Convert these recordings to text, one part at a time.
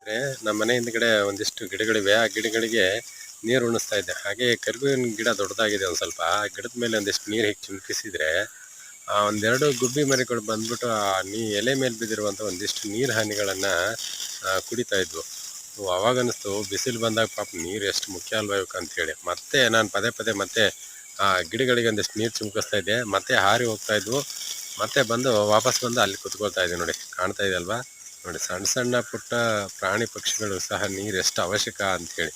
ನಮ್ಮ ಮನೆ ಹಿಂದ್ಗಡೆ ಒಂದಿಷ್ಟು ಗಿಡಗಳಿವೆ. ಆ ಗಿಡಗಳಿಗೆ ನೀರು ಉಣಿಸ್ತಾ ಇದ್ದೆ. ಹಾಗೆ ಕರಿಬೇವಿನ ಗಿಡ ದೊಡ್ಡದಾಗಿದೆ ಒಂದು ಸ್ವಲ್ಪ. ಆ ಗಿಡದ ಮೇಲೆ ಒಂದಿಷ್ಟು ನೀರು ಹೀಗೆ ಚಿಮುಕಿಸಿದ್ರೆ ಒಂದೆರಡು ಗುಬ್ಬಿ ಮರಿಗಳು ಬಂದ್ಬಿಟ್ಟು ಆ ಎಲೆ ಮೇಲೆ ಬಿದ್ದಿರುವಂಥ ಒಂದಿಷ್ಟು ನೀರು ಹನಿಗಳನ್ನು ಕುಡಿತಾ ಇದ್ವು. ಅವಾಗ ಅನ್ನಿಸ್ತು, ಬಿಸಿಲು ಬಂದಾಗ ಪಾಪ ನೀರು ಎಷ್ಟು ಮುಖ್ಯ ಅಲ್ವಾ ಇವಕ್ಕೆ ಅಂತೇಳಿ. ಮತ್ತೆ ನಾನು ಪದೇ ಪದೇ ಮತ್ತೆ ಆ ಗಿಡಗಳಿಗೆ ಒಂದಿಷ್ಟು ನೀರು ಚಿಮುಕಿಸ್ತಾ ಇದ್ದೆ. ಮತ್ತೆ ಹಾರಿ ಹೋಗ್ತಾ ಇದ್ವು. ಮತ್ತೆ ವಾಪಸ್ ಬಂದು ಅಲ್ಲಿ ಕುತ್ಕೊಳ್ತಾ ಇದ್ದೆ. ನೋಡಿ, ಕಾಣ್ತಾ ಇದೆ ಅಲ್ವಾ? ನೋಡಿ, ಸಣ್ಣ ಸಣ್ಣ ಪುಟ್ಟ ಪ್ರಾಣಿ ಪಕ್ಷಿಗಳು ಸಹ ನೀರು ಎಷ್ಟು ಅವಶ್ಯಕ ಅಂಥೇಳಿ.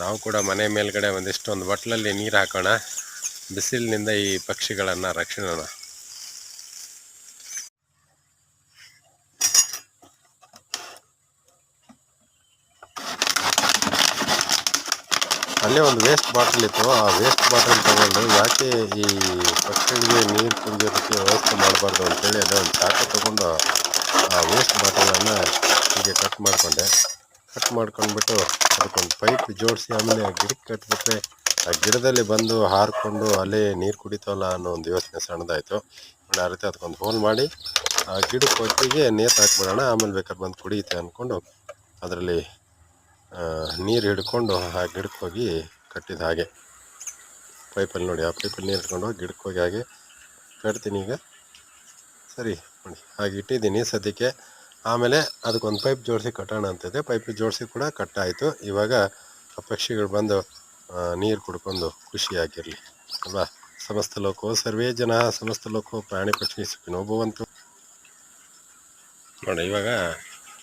ನಾವು ಕೂಡ ಮನೆ ಮೇಲ್ಗಡೆ ಒಂದು ಬಟ್ಲಲ್ಲಿ ನೀರು ಹಾಕೋಣ, ಬಿಸಿಲಿನಿಂದ ಈ ಪಕ್ಷಿಗಳನ್ನು ರಕ್ಷಣೆ. ಅಲ್ಲೇ ಒಂದು ವೇಸ್ಟ್ ಬಾಟಲ್ ಇತ್ತು. ಆ ವೇಸ್ಟ್ ಬಾಟಲ್ ತಗೊಂಡು ಯಾಕೆ ಈ ಪಕ್ಷಿಗಳಿಗೆ ನೀರು ಕುಡಿಯೋದಕ್ಕೆ ವ್ಯವಸ್ಥೆ ಮಾಡಬಾರ್ದು ಅಂತೇಳಿ ಅದೇ ಒಂದು ಚಾಕು ತಗೊಂಡು ಆ ವೇಸ್ಟ್ ಬಾಟಲನ್ನು ಹೀಗೆ ಕಟ್ ಮಾಡ್ಕೊಂಡ್ಬಿಟ್ಟು ಅದಕ್ಕೊಂದು ಪೈಪ್ ಜೋಡಿಸಿ ಆಮೇಲೆ ಆ ಗಿಡಕ್ಕೆ ಕಟ್ಬಿಟ್ರೆ ಆ ಗಿಡದಲ್ಲಿ ಬಂದು ಹಾರಿಕೊಂಡು ಅಲ್ಲೇ ನೀರು ಕುಡಿತವಲ್ಲ ಅನ್ನೋ ಒಂದು ಯೋಚನೆ ಸಣ್ಣದಾಯಿತು. ಆ ರೀತಿ ಅದಕ್ಕೊಂದು ಹೋಲ್ ಮಾಡಿ ಆ ಗಿಡಕ್ಕೆ ಒಟ್ಟಿಗೆ ನೀರು ಹಾಕ್ಬಿಡೋಣ, ಆಮೇಲೆ ಬೇಕಾದ್ರೆ ಬಂದು ಕುಡಿಯುತ್ತೆ ಅಂದ್ಕೊಂಡು ಅದರಲ್ಲಿ ನೀರು ಹಿಡ್ಕೊಂಡು ಆ ಗಿಡಕ್ಕೆ ಹೋಗಿ ಕಟ್ಟಿದ. ಹಾಗೆ ಪೈಪಲ್ಲಿ ನೋಡಿ, ಆ ಪೈಪಲ್ಲಿ ನೀರು ಹಿಡ್ಕೊಂಡು ಹೋಗಿ ಗಿಡಕ್ಕೆ ಹೋಗಿ ಹಾಗೆ ಕಟ್ತೀನಿ. ಈಗ ಸರಿ ನೋಡಿ, ಹಾಗೆ ಇಟ್ಟಿದ್ದೀನಿ ಸದ್ಯಕ್ಕೆ. ಆಮೇಲೆ ಅದಕ್ಕೊಂದು ಪೈಪ್ ಜೋಡಿಸಿ ಕಟ್ಟೋಣ ಅಂತಿದೆ. ಪೈಪ್ ಜೋಡಿಸಿ ಕೂಡ ಕಟ್ಟಾಯಿತು. ಇವಾಗ ಆ ಪಕ್ಷಿಗಳು ಬಂದು ನೀರು ಕುಡ್ಕೊಂಡು ಖುಷಿಯಾಗಿರಲಿ ಅಲ್ವಾ? ಸಮಸ್ತ ಲೋಕೋ ಸರ್ವೇ ಜನ ಸಮಸ್ತ ಲೋಕೋ ಪ್ರಾಣಿ ಪಕ್ಷಿ ಸುಖಿನೋ ಭವಂತು. ನೋಡಿ, ಇವಾಗ